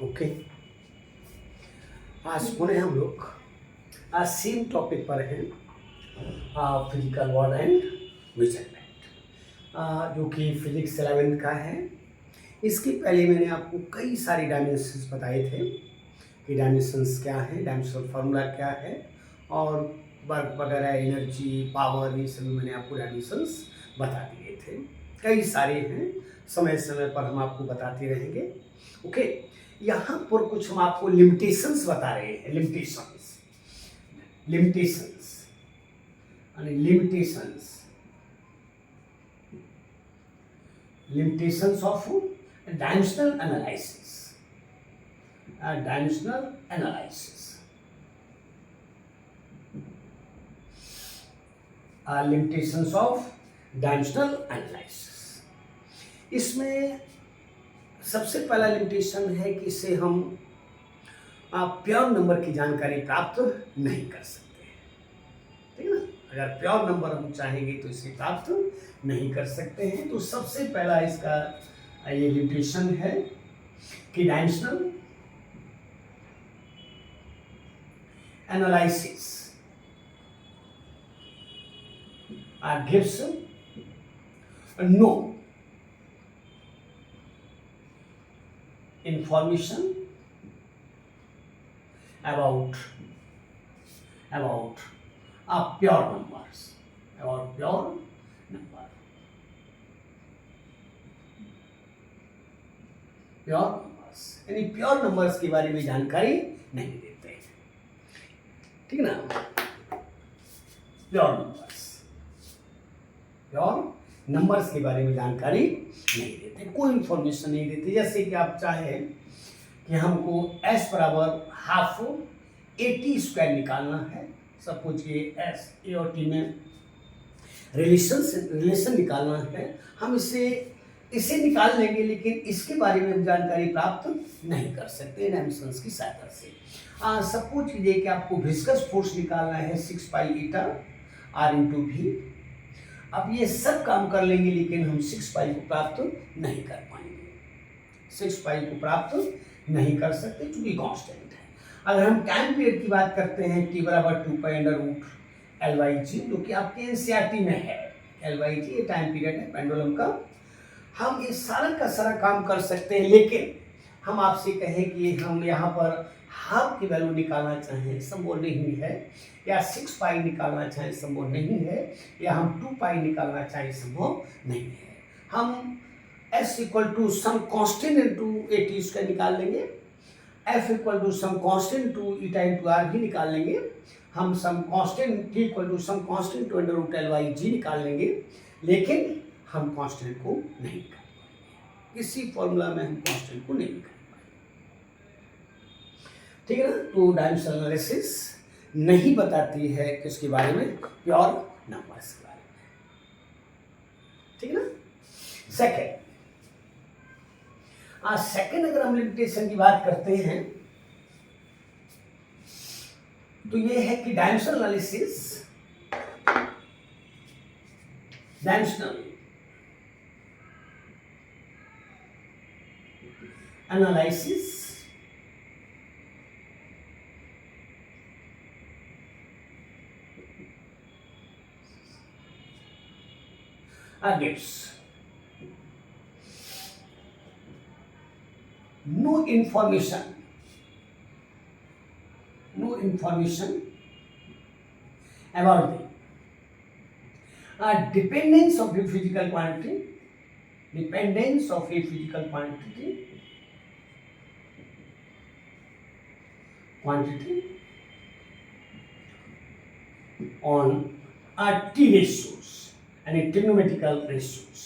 Okay. आज पुनः हम लोग आज सेम टॉपिक पर हैं, फिजिकल वर्ड एंड मेजरमेंट, जो कि फिजिक्स 11th का है। इसके पहले मैंने आपको कई सारे डायमेंशंस बताए थे कि डायमेंशंस क्या है, डायमेंशनल फार्मूला क्या है, और वर्क वगैरह, एनर्जी, पावर, ये सभी मैंने आपको डायमेंशंस बता दिए थे। कई सारे हैं, समय समय पर हम आपको बताते रहेंगे। ओके, यहाँ पर कुछ हम आपको लिमिटेशंस बता रहे हैं। Limitations limitations of dimensional analysis. Limitations of dimensional analysis. इसमें सबसे पहला लिमिटेशन है कि इससे हम प्योर नंबर की जानकारी प्राप्त नहीं कर सकते, ठीक है ना। अगर प्योर नंबर हम चाहेंगे तो इसे प्राप्त नहीं कर सकते हैं। तो सबसे पहला इसका ये लिमिटेशन है कि dimensional analysis gives no information about pure numbers, यानी प्योर नंबर्स के बारे में जानकारी नहीं देते हैं, ठीक है ना। प्योर नंबर्स के बारे में जानकारी नहीं देते, कोई इंफॉर्मेशन नहीं देते। जैसे कि आप चाहें कि हमको s बराबर हाफ AT² निकालना है। सपोज ये s, a और t में रिलेशन निकालना है, हम इसे निकाल लेंगे, लेकिन इसके बारे में हम जानकारी प्राप्त नहीं कर सकते डायमेंशंस की सहायता से। सपोज कीजिए कि आपको विस्कस फोर्स निकालना है 6 पाई ईटा r इंटू v। अब ये सब काम कर लेंगे, लेकिन हम 6 पाई को प्राप्त नहीं कर पाएंगे, 6 पाई को प्राप्त नहीं कर सकते क्योंकि कांस्टेंट है। अगर हम टाइम पीरियड की बात करते हैं, t बराबर 2 पाई अंडर रूट LYG, जो कि आपके एनसीईआरटी में है। LYG ये टाइम पीरियड है पेंडुलम का। हम ये सारा का सारा काम कर सकते हैं, लेकिन हम आपसे कहें कि हम यहाँ पर हाफ की वैल्यू निकालना चाहें, संभव नहीं है, या 6 पाई निकालना चाहें, संभव नहीं है, या हम 2 पाई निकालना चाहें, संभव नहीं है। हम s equal to some constant into AT² निकाल लेंगे, f equal to some constant to eta into r भी निकाल लेंगे, हम some constant t equal to some constant to under root LYG निकाल लेंगे, लेकिन हम कांस्टेंट को नहीं निकाल पाएंगे। किसी फॉर्मूला में हम कांस्टेंट को नहीं निकाल पाएंगे, ठीक है ना। तो डायमेंशनल एनालिसिस नहीं बताती है किसके बारे में, प्योर नंबर्स के बारे में, ठीक है ना। सेकंड अगर हम लिमिटेशन की बात करते हैं तो ये है कि dimensional analysis gives no information about the dependence of a physical quantity on T ratios and trigonometrical ratios,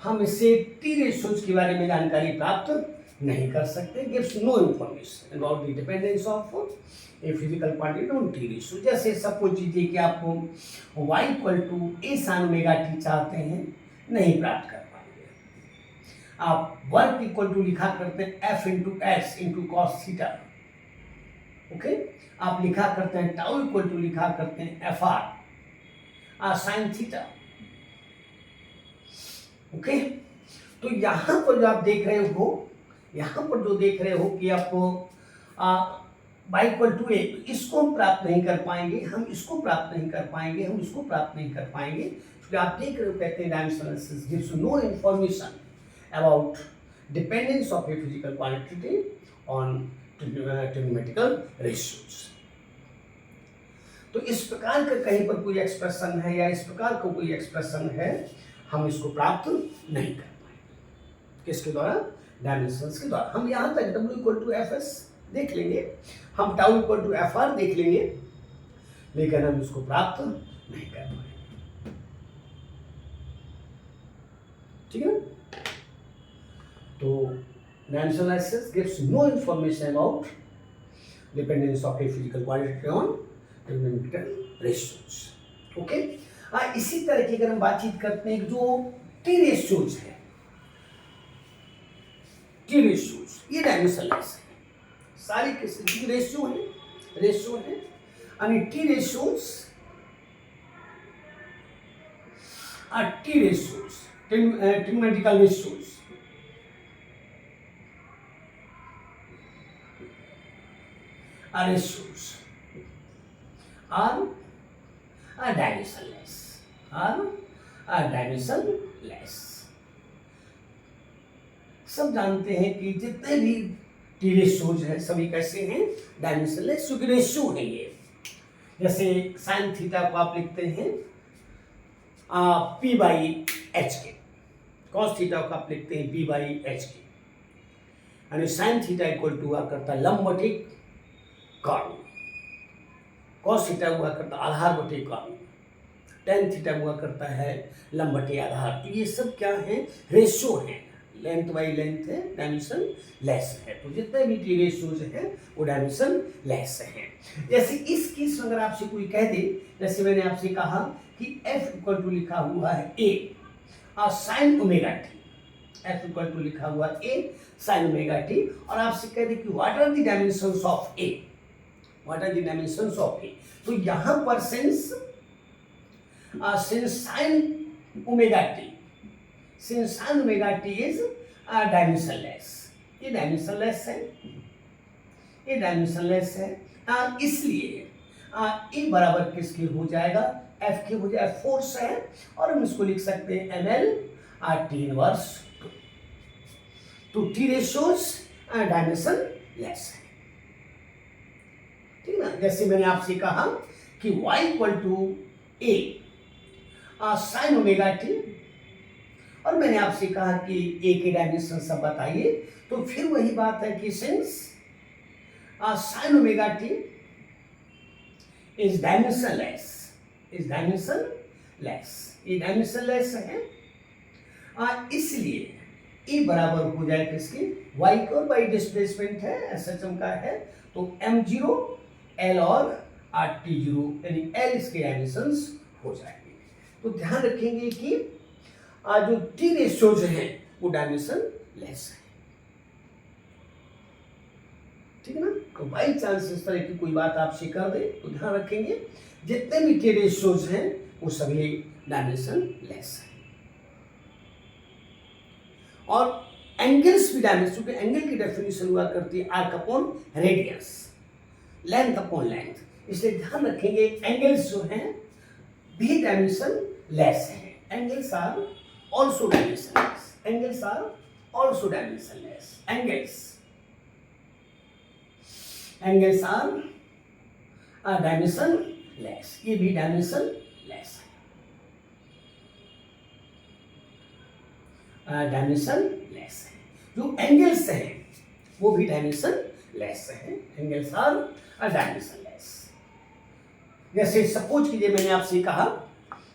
हम इससे T रेशियोज के बारे में जानकारी प्राप्त नहीं कर सकते। Gives no information about the dependence of a physical quantity on T ratio. जैसे सपोज कीजिए कि आपको y equal to a sin omega t चाहते हैं, नहीं प्राप्त कर पाएंगे। आप वर्क इक्वल टू लिखा करते हैं F into S into cos theta, okay. आप लिखा करते हैं टाउ इक्वल टू लिखा करते हैं FR साइन थीटा, ओके, तो यहाँ पर जो आप देख रहे हो, यहाँ पर जो देख रहे हो कि आपको y इक्वल टू ए, इसको हम प्राप्त नहीं कर पाएंगे, हम इसको प्राप्त नहीं कर पाएंगे, हम इसको प्राप्त नहीं कर पाएंगे, क्योंकि आप देख रहे हो कहते हैं dimensional analysis gives no information about dependence of a physical quantity on trigonometrical ratios. तो इस प्रकार का कहीं पर कोई एक्सप्रेशन है या इस प्रकार का कोई एक्सप्रेशन है, हम इसको प्राप्त नहीं कर पाएंगे। किसके द्वारा? डायमेंशंस के द्वारा। हम यहाँ तक W equal to F S देख लेंगे, हम tau equal to F R देख लेंगे, लेकिन हम इसको प्राप्त नहीं कर पाएंगे। ठीक है ना? तो dimensional analysis gives no information about dependence of a physical quantity on trigonometrical ratios. Okay, इसी तरह की अगर हम बातचीत करते हैं जो टी रेशियोज है, टी रेशियोज ये डायमेंशनल है, सारी किस्म की रेशियो है आणि T ratios are T ratios, trigonometrical ratios. Ratios are dimensionless. Are dimensionless. सब जानते हैं कि जितने भी टी रेशियोज हैं सभी कैसे हैं? डायमेंशनलेस, क्योंकि रेशियो है ये। जैसे साइन थीटा को आप लिखते हैं पी बाई एच के, कॉस थीटा को आप लिखते हैं पी बाई एच के, यानी साइन थीटा इक्वल टू हुआ करता लंब बटे कर्ण, कॉस थीटा हुआ करता आधार बटे कर्ण, टेन थीटा हुआ करता है लंब बटे आधार। तो ये सब क्या है? रेशियो है, लेंथ बाई लेंथ है, डायमेंशन लेस है। तो जितने भी टी रेशियोज हैं वो डायमेंशन लेस हैं। जैसे इस केस में अगर आपसे कोई कह दे, जैसे मैंने आपसे कहा कि f इक्वल टू लिखा हुआ है a sine omega T, f equal to लिखा हुआ a साइन ओमेगा टी, और आपसे कह दे कि what are the dimensions of a, what are the dimensions of a, तो यहाँ पर since sine omega T, since sine omega T is dimensionless, ये डायमेंशनलेस है, ये डायमेंशनलेस है, इसलिए ए बराबर किसके हो जाएगा? एफ के हो जाए, फोर्स है, और हम इसको लिख सकते हैं एम एल टी इनवर्स। तो टी रेशियोज डायमेंशन लेस है, ठीक ना? जैसे मैंने आपसे कहा कि y equal to a sine omega t, और मैंने आपसे कहा कि ए के डायमेंशन सब बताइए, तो फिर वही बात है कि since sine omega T is dimensionless, is dimensionless, ये डायमेंशनलेस है, इसलिए ए बराबर हो जाए किसके? y की, और y डिस्प्लेसमेंट है, एसएचएम का है, तो m0 l और t0, यानी l इसके डायमेंशंस हो जाएंगे। तो ध्यान रखेंगे कि जो टी रेशियोज हैं वो डायमेंशन लेस है, ठीक है ना? तो बाई चांस इस तरह की कोई बात आपसे कर दे तो ध्यान रखेंगे जितने भी टी रेशियोज हैं वो सभी डायमेंशन लेस है। और एंगल्स भी डायमेंशन, क्योंकि एंगल की डेफिनेशन हुआ करती है arc upon radius, length upon length, इसलिए ध्यान रखेंगे एंगल्स जो हैं भी डायमेंशन लेस है। Angles are also dimensionless, angles are also dimensionless, angles are dimensionless, ये भी dimensionless है, dimensionless है। जो एंगल्स हैं वो भी dimensionless है, angles are dimensionless। जैसे सपोज कीजिए मैंने आपसे कहा,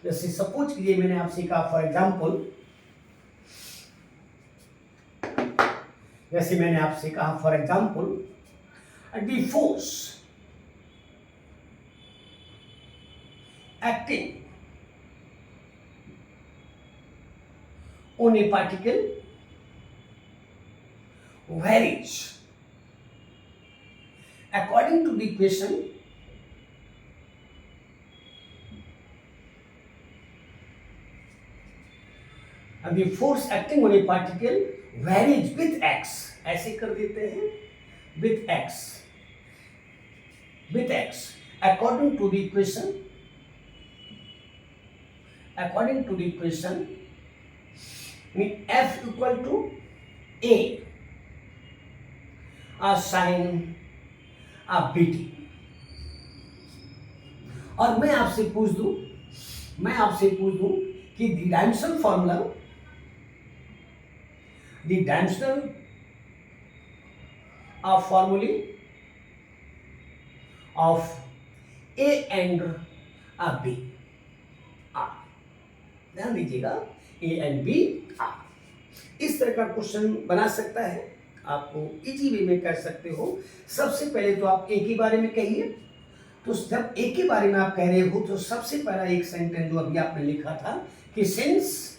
जैसे सपोज कीजिए मैंने आपसे कहा फॉर एग्जाम्पल, जैसे मैंने आपसे कहा for example the force acting on a particle varies according to the equation the force acting on a particle varies with x, ऐसे कर देते हैं, with x according to the equation, mean F equal to A sin BT। और मैं आपसे पूछ दूं कि the dimensional formula, the dimensional formulae of A and B are, ध्यान दीजिएगा, A and B are। इस तरह का क्वेश्चन बना सकता है, आपको इजी वे में कर सकते हो। सबसे पहले तो आप A के बारे में कहिए। तो जब A के बारे में आप कह रहे हो तो सबसे पहला एक सेंटेंस जो अभी आपने लिखा था कि since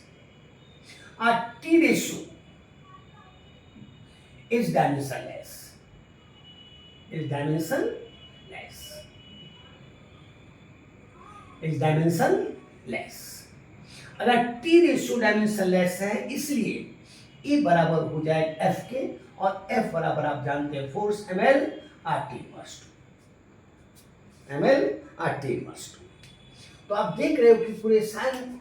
a T ratio is dimensionless, अगर टी रेशियो डायमेंशनलेस है इसलिए E बराबर हो जाए F के, और F बराबर आप जानते हैं फोर्स ml RT इनवर्स 2। तो आप देख रहे हो कि पूरे साइन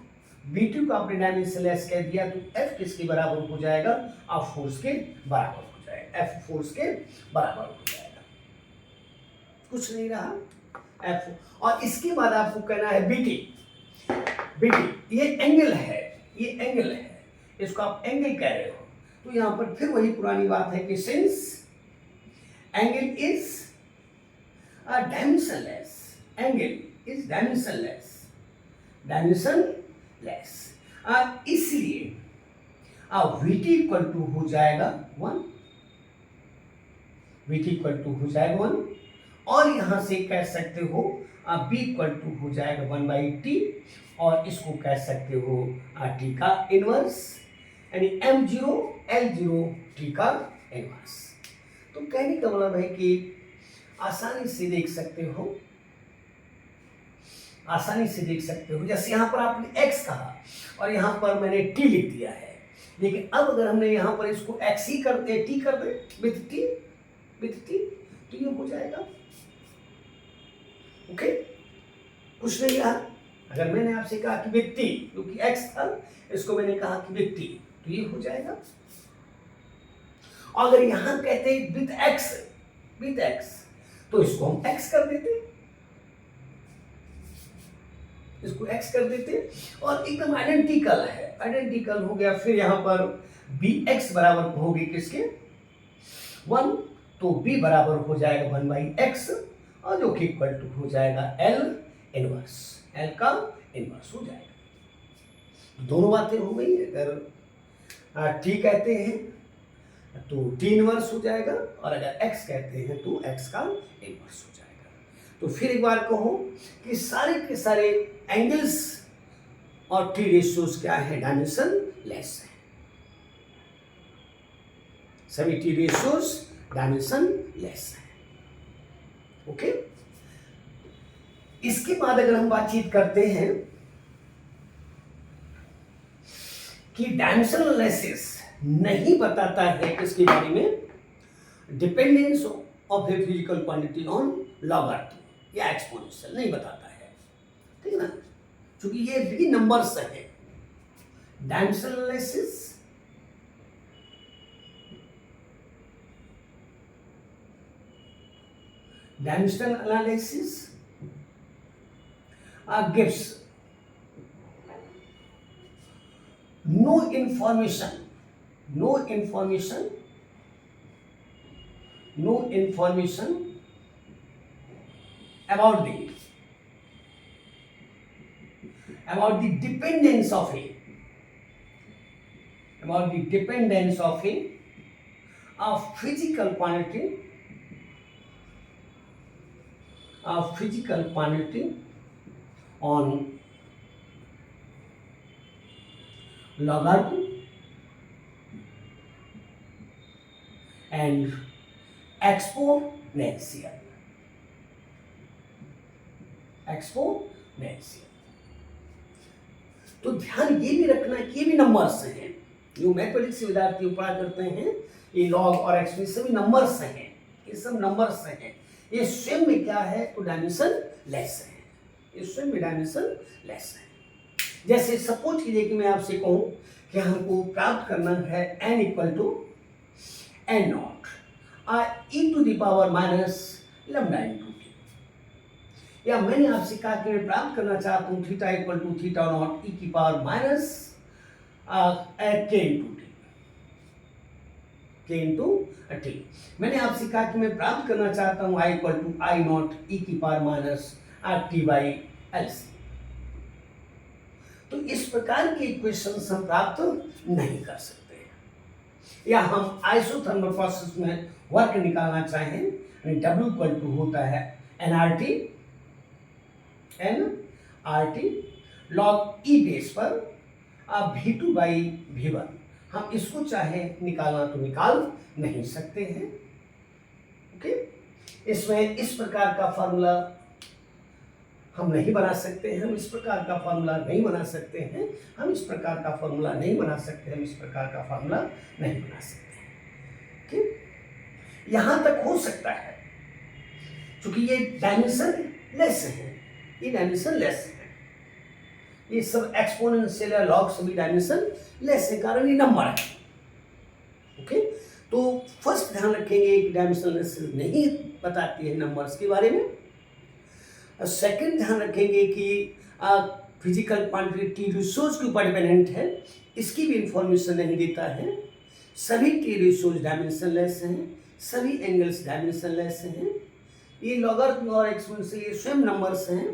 B2 को आपने डायमेंशनलेस कह दिया, तो F किसके बराबर हो जाएगा? आप फोर्स के बराबर हो जाएगा, F फोर्स के बराबर हो जाएगा, कुछ नहीं रहा F। और इसके बाद आपको कहना है BT, ये एंगल है, इसको आप एंगल कह रहे हो। तो यहां पर फिर वही पुरानी बात है कि सिंस एंगल इज डायमेंशनलेस, इसलिए VT इक्वल टू हो जाएगा 1, और यहां से कह सकते हो B इक्वल टू हो जाएगा 1/T, और इसको कह सकते हो T का इनवर्स, यानी M0 L0 T का इनवर्स। तो कहने का मतलब है कि आसानी से देख सकते हो, जैसे यहां पर आपने x कहा और यहां पर मैंने t लिख दिया है, लेकिन अब अगर हमने यहां पर इसको x ही कर दे, t कर दे विथ t, तो ये हो जाएगा। ओके, कुछ नहीं रहा। अगर मैंने आपसे कहा कि विथ t, क्योंकि x था, इसको मैंने कहा कि विथ t, तो ये हो जाएगा। अगर यहां कहते विथ x, तो इसको हम x कर देते, और एकदम आइडेंटिकल हो गया। फिर यहां पर bx बराबर होगी किसके? 1, तो b बराबर हो जाएगा 1/x, और जो कि इक्वल टू हो जाएगा L का इनवर्स हो जाएगा। दोनों बातें हो गई। अगर t कहते हैं तो t इनवर्स हो जाएगा, और अगर x कहते हैं तो x का इनवर्स हो जाएगा। तो फिर एक बार कहो कि सारे के सारे एंगल्स और t रेशियोज क्या है? डायमेंशनलेस है। सभी t रेशियोज डायमेंशनलेस है। ओके, इसके बाद अगर हम बातचीत करते हैं कि डायमेंशनलेसिस नहीं बताता है किसके बारे में? Dependence of a physical quantity on logarithm या एक्सपोनेंशियल नहीं बताता है, ठीक है ना, क्योंकि ये भी नंबर्स है। डायमेंशनलेसिस dimensional analysis gives no information about the dependence of a physical quantity on logarithm and exponential। तो ध्यान ये भी रखना कि ये भी नंबर्स हैं, जो मैथमेटिक्स से विद्यार्थी पढ़ा करते हैं, ये लॉग और एक्सपोनेंशियल सभी नंबर्स हैं, ये सब नंबर्स हैं। ये स्वयं में क्या है, तो डायमेंशन लेस है, ये स्वयं में डायमेंशन लेस है। जैसे सपोज कीजिए कि मैं आपसे कहूं कि हमको प्राप्त करना है n equal to n naught e to the power minus lambda into t, या मैंने आपसे कहा कि मैं प्राप्त करना चाहता हूँ theta equal to theta naught e की power minus k into t, k into t. मैंने आपसे कहा कि मैं प्राप्त करना चाहता हूँ i equal to i naught e की power minus t by L C. तो इस प्रकार के इक्वेशंस हम प्राप्त नहीं कर सकते, या हम आइसोथर्मल प्रोसेस में वर्क निकालना चाहें, W इक्वल टू होता है nRT log E बेस पर V2 बाई V1। हम इसको चाहे निकालना तो निकाल नहीं सकते हैं। ओके, इसमें इस प्रकार का फॉर्मूला हम नहीं बना सकते हैं, हम इस प्रकार का फॉर्मूला नहीं बना सकते हैं, हम इस प्रकार का फॉर्मूला नहीं बना सकते, हम इस प्रकार का फॉर्मूला नहीं बना सकते। ठीक, यहां तक हो सकता है क्योंकि ये डायमेंशन लेस है, ये डायमेंशन लेस है, ये सब एक्सपोनेंशियल या लॉग सभी डायमेंशन लेस है, कारण ये नंबर है। ओके, तो फर्स्ट ध्यान रखेंगे कि डायमेंशन लेस नहीं बताती है नंबर्स के बारे में। सेकंड ध्यान रखेंगे कि फिजिकल क्वांटिटी रिसोर्स के ऊपर डिपेंडेंट है, इसकी भी इंफॉर्मेशन नहीं देता है। सभी टी रिसोर्स डायमेंशन लेस हैं, सभी एंगल्स डायमेंशन लेस हैं, ये लॉगरिथम और एक्सपोनेंशियल ये स्वयं नंबर्स हैं,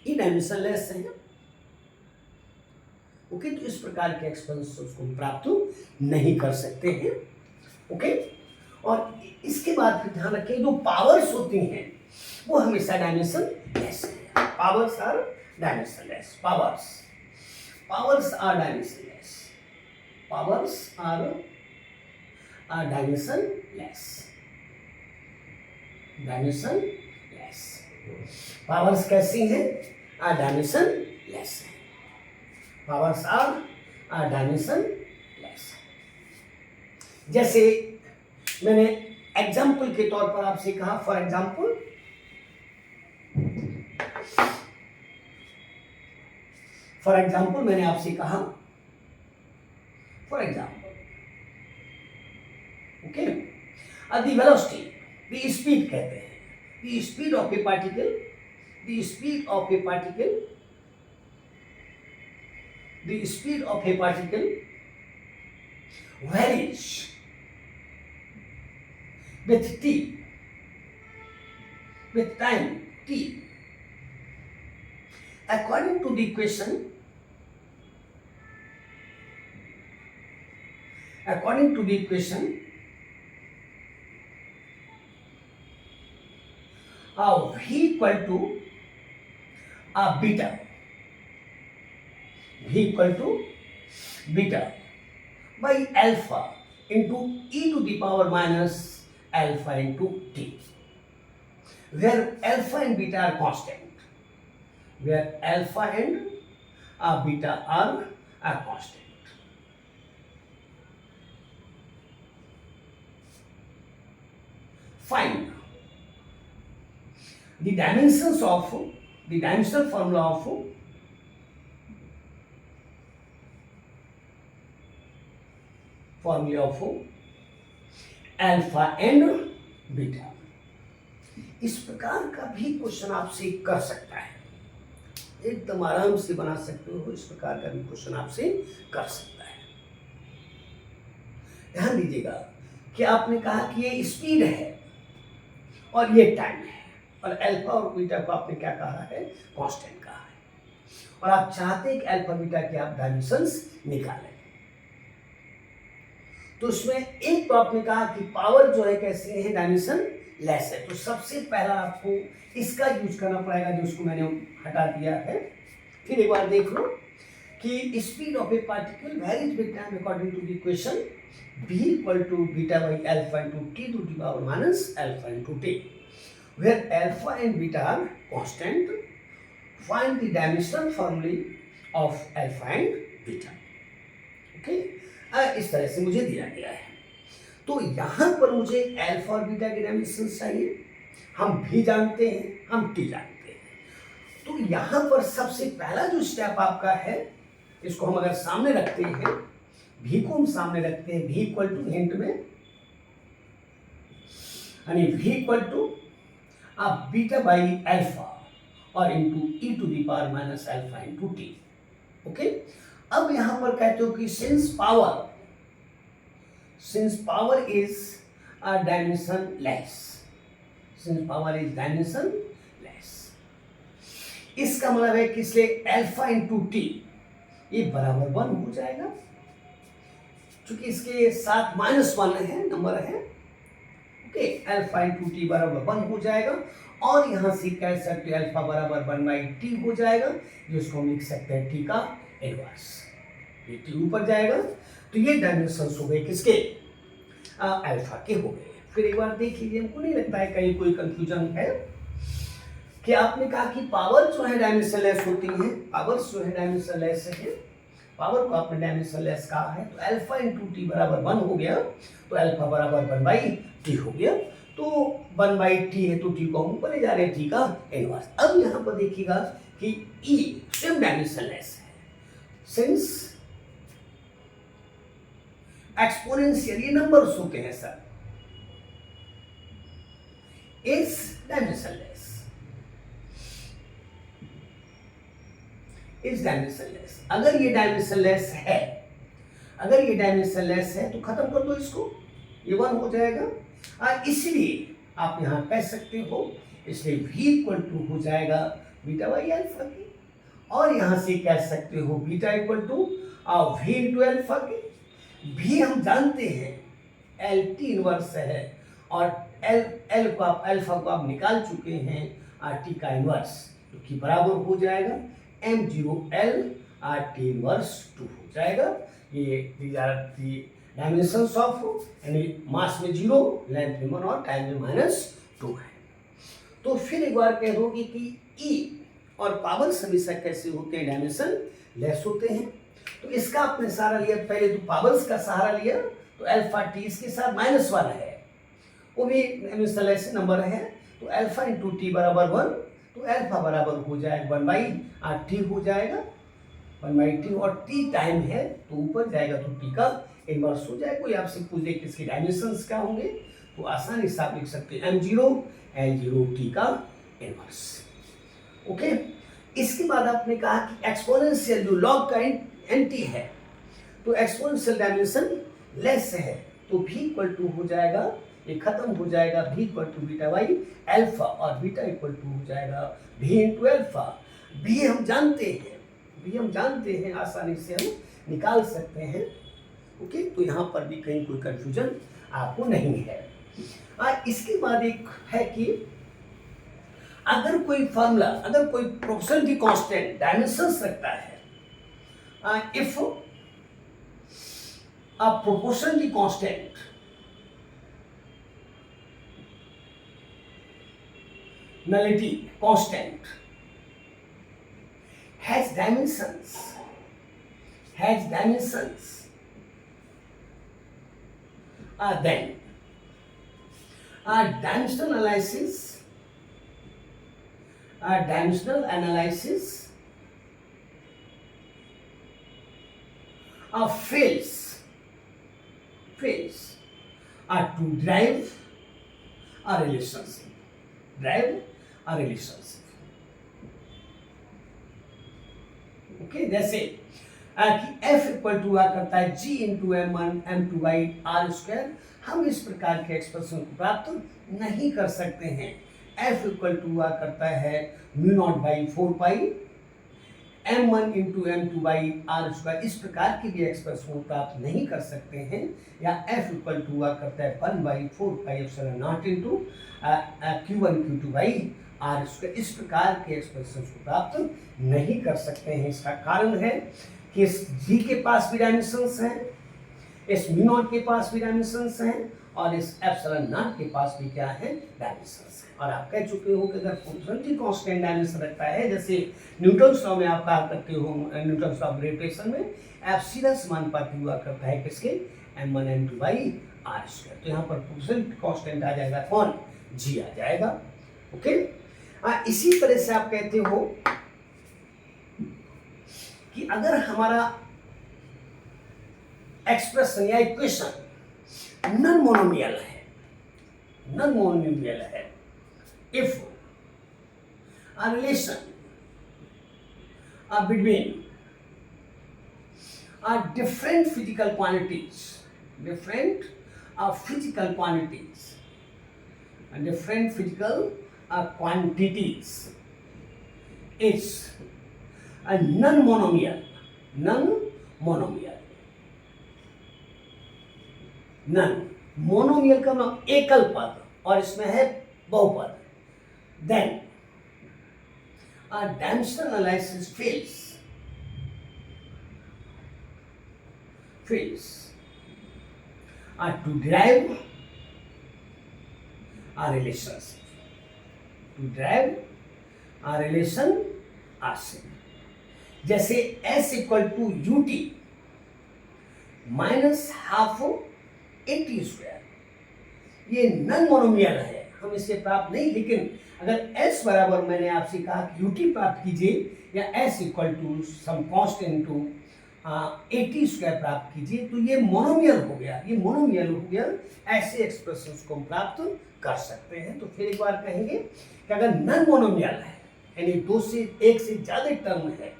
ये डायमेंशन लेस हैं। ओके, तो इस प्रकार के एक्सपेंसेस को प्राप्त नहीं कर सकते हैं। ओके, और इसके बाद फिर ध्यान रखें जो पावर्स होती हैं वो हमेशा डायमेंशन लेस है। Powers are dimensionless, powers are dimensionless, powers are dimensionless, dimensionless. Powers कैसी हैं, डायमेंशन लेस है, पावर्स आर डायमेंशन लेस। जैसे मैंने एग्जाम्पल के तौर पर आपसे कहा, फॉर एग्जाम्पल मैंने आपसे कहा for example okay, the velocity, the speed कहते हैं, the speed of a particle, the speed of a particle, the speed of a particle varies with t, with time t, according to the equation, according to the equation v equal to beta, v equal to beta by alpha into e to the power minus alpha into t, where alpha and beta are constant, where alpha and beta are constant. Find the dimensions of the dimensional formula of alpha and beta. इस प्रकार का भी question आपसे कर सकता है, एकदम आराम से बना सकते हो, इस प्रकार का भी क्वेश्चन आपसे कर सकता है। ध्यान दीजिएगा कि आपने कहा कि ये स्पीड है और ये टाइम है, और अल्फा और बीटा को आपने क्या कहा है, कांस्टेंट कहा है, और आप चाहते हैं कि अल्फा बीटा के आप डायमेंशंस निकालें। तो उसमें एक तो आपने कहा कि पावर जो है कैसी है, डायमेंशन लेस है, तो सबसे पहला आपको इसका यूज करना पड़ेगा, जो उसको मैंने हटा दिया है। फिर एक बार देख लो कि speed of a particle varies with time according to the equation b equal to beta by alpha into t to the power minus alpha into t, where alpha and beta are constant. Find the dimensional of alpha and beta. Okay, इस तरह से मुझे दिया गया है। तो यहाँ पर मुझे अल्फा और बीटा के डायमेंशंस चाहिए। हम भी जानते हैं, हम टी जानते हैं। तो यहाँ पर सबसे पहला जो स्टेप आपका है, इसको हम अगर सामने रखते हैं, भी को हम सामने रखते हैं, भी इक्वल टू हिंट में यानी भी इक्वल टू आप बीटा बाई अल्फा और into e to the power minus alpha into t. Okay, अब यहां पर कहते हो कि since power is a dimensionless, since power is dimensionless, इसका मतलब है कि इसलिए अल्फा इंटू टी ये बराबर 1 हो जाएगा, क्योंकि इसके साथ -1 है, नंबर है। ओके, अल्फा इंटू टी बराबर 1 हो जाएगा, और यहां से कह सकते हैं अल्फा बराबर 1/t हो जाएगा, जिसको हम लिख सकते हैं टी का इनवर्स। ये टी ऊपर जाएगा, तो ये डायमेंशंस हो गए किसके, अल्फा के हो गए। फिर एक बार देख लीजिए, हमको नहीं लगता है कहीं कोई कंफ्यूजन है कि आपने कहा कि पावर जो है डायमेंशन लेस होती है, पावर जो है डायमेंशन लेस है, पावर को आपने डायमेंशन लेस कहा है, तो अल्फा इंटू टी बराबर 1 हो गया, तो अल्फा बराबर 1/t हो गया। तो 1/t है, तो टी को हम ऊपर ले जा रहे हैं, टी का इनवर्स। अब यहाँ पर देखिएगा कि ई सेम डायमेंशन लेस है, सिंस एक्सपोनेंशियल ये नंबर्स होते हैं sir, is dimension less, is dimension less. अगर ये डायमेंशन लेस है, अगर ये डायमेंशन लेस है तो खत्म कर दो इसको, ये 1 हो जाएगा। इसलिए आप यहां कह सकते हो, इसलिए v इक्वल टू हो जाएगा बीटा बाई अल्फा की, और यहां से कह सकते हो beta equal to v into alpha की। भी हम जानते हैं एल टी इनवर्स है, और एल को आप अल्फा को आप निकाल चुके हैं, टी का इनवर्स, तो कि बराबर हो जाएगा m0l टी इनवर्स 2 हो जाएगा। ये these are the dimensions of, यानी मास में 0, लेंथ में 1 और टाइम में -2 है। तो फिर एक बार कह दोगे कि ई और पावर हमेशा कैसे होते हैं, डायमेंशन लेस होते हैं। तो इसका आपने सहारा लिया, पहले तो पावर्स का सहारा लिया, तो अल्फा टी इसके साथ -1 है, वो भी डायमेंशन लेस नंबर है, तो अल्फा इंटू टी बराबर 1, तो अल्फा बराबर हो जाएगा 1/t हो जाएगा, 1/t, और टी टाइम है तो ऊपर जाएगा, तो टी का इनवर्स हो जाएगा। कोई आपसे पूछे कि इसके डायमेंशंस क्या होंगे, तो आसानी से आप लिख सकते हैं m0 L0 टी का इनवर्स। ओके, इसके बाद आपने कहा कि एक्सपोनेंशियल जो लॉग का एंटी है, तो एक्सपोनेंशियल डायमेंशन लेस है, तो v इक्वल टू हो जाएगा, ये खत्म हो जाएगा, v equal to beta by alpha, और बीटा इक्वल टू हो जाएगा v इंटू अल्फा। v हम जानते हैं, v हम जानते हैं, आसानी से हम निकाल सकते हैं। ओके, तो यहाँ पर भी कहीं कोई कंफ्यूजन आपको नहीं है। इसके बाद एक है कि अगर कोई फॉर्मूला, अगर कोई प्रोपोर्शनलिटी कांस्टेंट डायमेंशंस रखता है, if a proportionality constant nullity constant has dimensions, then dimensional analysis fails to drive a relationship, okay, जैसे कि f इक्वल टू हुआ करता है g इंटू m1 m2/r²। हम इस प्रकार के एक्सप्रेशन को प्राप्त नहीं कर सकते हैं। f इक्वल टू हुआ करता है μ0/4π m1 इंटू m2/r²। इस प्रकार की भी एक्सप्रेशन को प्राप्त नहीं कर सकते हैं। या f इक्वल टू हुआ करता है 1/4πε0 इंटू q1 q2/r²। इस प्रकार के एक्सप्रेशन को प्राप्त नहीं कर सकते हैं। इसका कारण है कि इस g के पास भी डायमेंशंस हैं, इस μ0 के पास भी डायमेंशंस हैं, और इस एप्सिलॉन नॉट के पास भी क्या है, डायमेंशंस है। और आप कह चुके हो कि अगर फंक्शन कांस्टेंट डायमेंशन रखता है, जैसे न्यूटन्स लॉ में आप कहा करते हो, न्यूटन्स लॉ ऑफ ग्रेविटेशन में एफ सीधा समानुपाती हुआ करता है किसके, m1 m2 by are square. तो यहाँ पर फंक्शन कांस्टेंट आ जाएगा कौन, g आ जाएगा। ओके, इसी तरह से आप कहते हो कि अगर हमारा एक्सप्रेशन या इक्वेशन नॉन मोनोमियल है, नॉन मोनोमियल है, if a relation between different physical quantities, different physical quantities, different physical quantities is a non-monomial, non-monomial, non-monomial का मतलब एकल पद और इसमें है बहुपद, then dimensional analysis fails to derive a relationship, to derive a relationship। जैसे s equal to ut minus half a t square, ये नॉन मोनोमियल है, हम इसे प्राप्त नहीं, लेकिन अगर s बराबर मैंने आपसे कहा कि ut प्राप्त कीजिए या s equal to some constant to a t square प्राप्त कीजिए, तो ये मोनोमियल हो गया, ये मोनोमियल हो गया। ऐसे एक्सप्रेशंस को हम प्राप्त कर सकते हैं। तो फिर एक बार कहेंगे कि अगर नॉन मोनोमियल है, यानी दो से एक से ज्यादा टर्म है,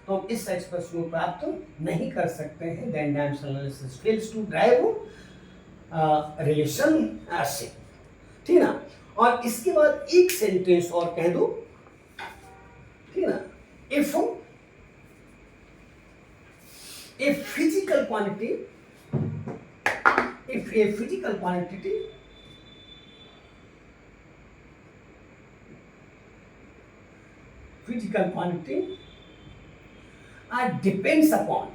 तो हम इस एक्सप्रेशन को प्राप्त नहीं कर सकते हैं। Then dimensional analysis fails to derive relationship, ठीक ना। और इसके बाद एक सेंटेंस और कह दो, ठीक ना, if a physical quantity, if a physical quantity depends upon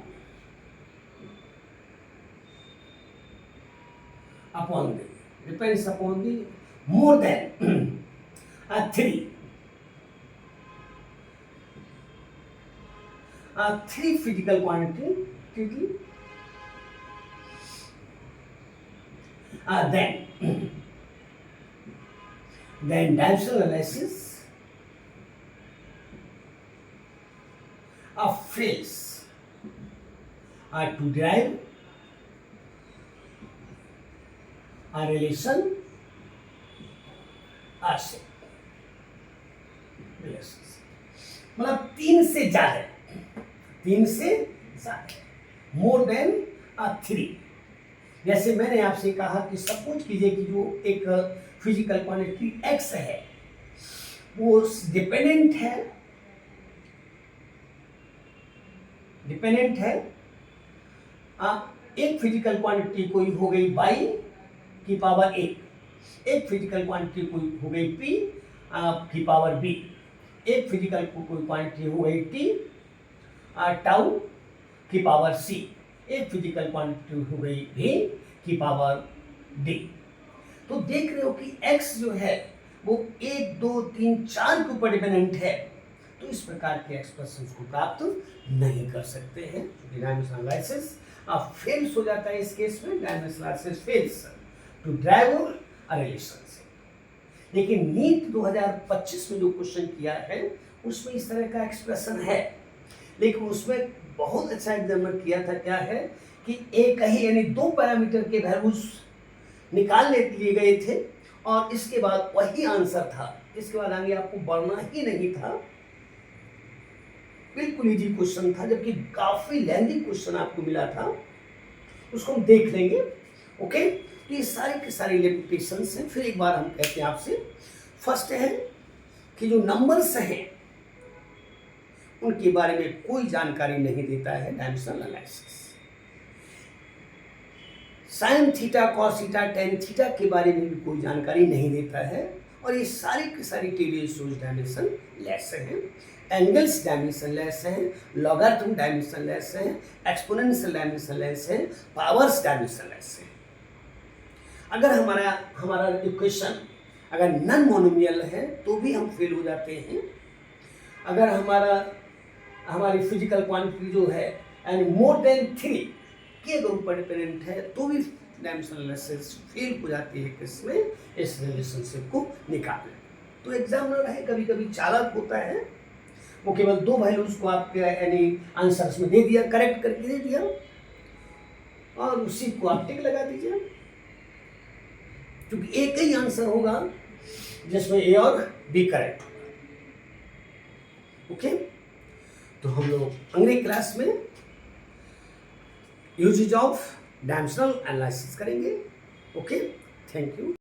the more than 3 physical quantity, then dimensional analysis fails to derive a relationship। मतलब 3 से ज्यादा, 3 से ज्यादा, मोर देन 3। जैसे मैंने आपसे कहा कि सपोज कीजिए कि जो एक फिजिकल क्वांटिटी x है, वो डिपेंडेंट है, एक फिजिकल क्वांटिटी कोई हो गई y की पावर 1, एक फिजिकल क्वांटिटी कोई हो गई p की पावर b, एक फिजिकल कोई क्वांटिटी हो गई t टाउ की पावर c, एक फिजिकल क्वांटिटी हो गई v की पावर d। तो देख रहे हो कि x जो है वो 1, 2, 3, 4 के ऊपर डिपेंडेंट है, तो इस प्रकार के एक्सप्रेशंस को प्राप्त नहीं कर सकते हैं। डायमेंशनल एनालिसिस फेल्स हो जाता है इस केस में, dimensional analysis fails to derive a relationship. लेकिन नीट 2025 में जो क्वेश्चन किया है उसमें इस तरह का एक्सप्रेशन है, लेकिन उसमें बहुत अच्छा एग्जामिनर किया था, क्या है कि एक ही यानी 2 पैरामीटर के वैल्यूज निकालने लिए गए थे और इसके बाद वही आंसर था, इसके बाद आगे आपको बढ़ना ही नहीं था। बिल्कुल इजी क्वेश्चन था, जबकि काफी लेंथी क्वेश्चन आपको मिला था, उसको हम देख लेंगे। ओके, तो ये सारे के सारे लिमिटेशंस हैं। फिर एक बार हम कहते हैं आपसे, फर्स्ट है कि जो नंबर्स हैं उनके बारे में कोई जानकारी नहीं देता है dimensional analysis. Sine theta, cos theta, tan theta के बारे में भी कोई जानकारी नहीं देता है, और ये सारी की सारी टेरियस डायमेंशन लेस हैं, एंगल्स डायमेंशन लेस हैं, लॉगरिथम डायमेंशन लेस हैं, एक्सपोनेंशियल डायमेंशन लेस हैं, पावर्स डायमेंशन लेस हैं। अगर हमारा हमारा इक्वेशन अगर नॉन मोनोमियल है तो भी हम फेल हो जाते हैं। अगर हमारी फिजिकल क्वांटिटी जो है यानी मोर देन 3 के अगर ऊपर डिपेंडेंट है तो भी डायमेंशनल एनालिसिस फेल हो जाती है किसमें, इस रिलेशनशिप को निकालने। तो एग्जामिनर है कभी कभी चालाक होता है, वो केवल 2 वैल्यूज को आपके यानी आंसर्स में दे दिया, करेक्ट करके दे दिया और उसी को आप टिक लगा दीजिए, क्योंकि एक ही आंसर होगा जिसमें ए और बी करेक्ट होगा। ओके, तो हम लोग अगली क्लास में यूजेज ऑफ डायमेंशनल एनालिसिस करेंगे। Okay, thank you.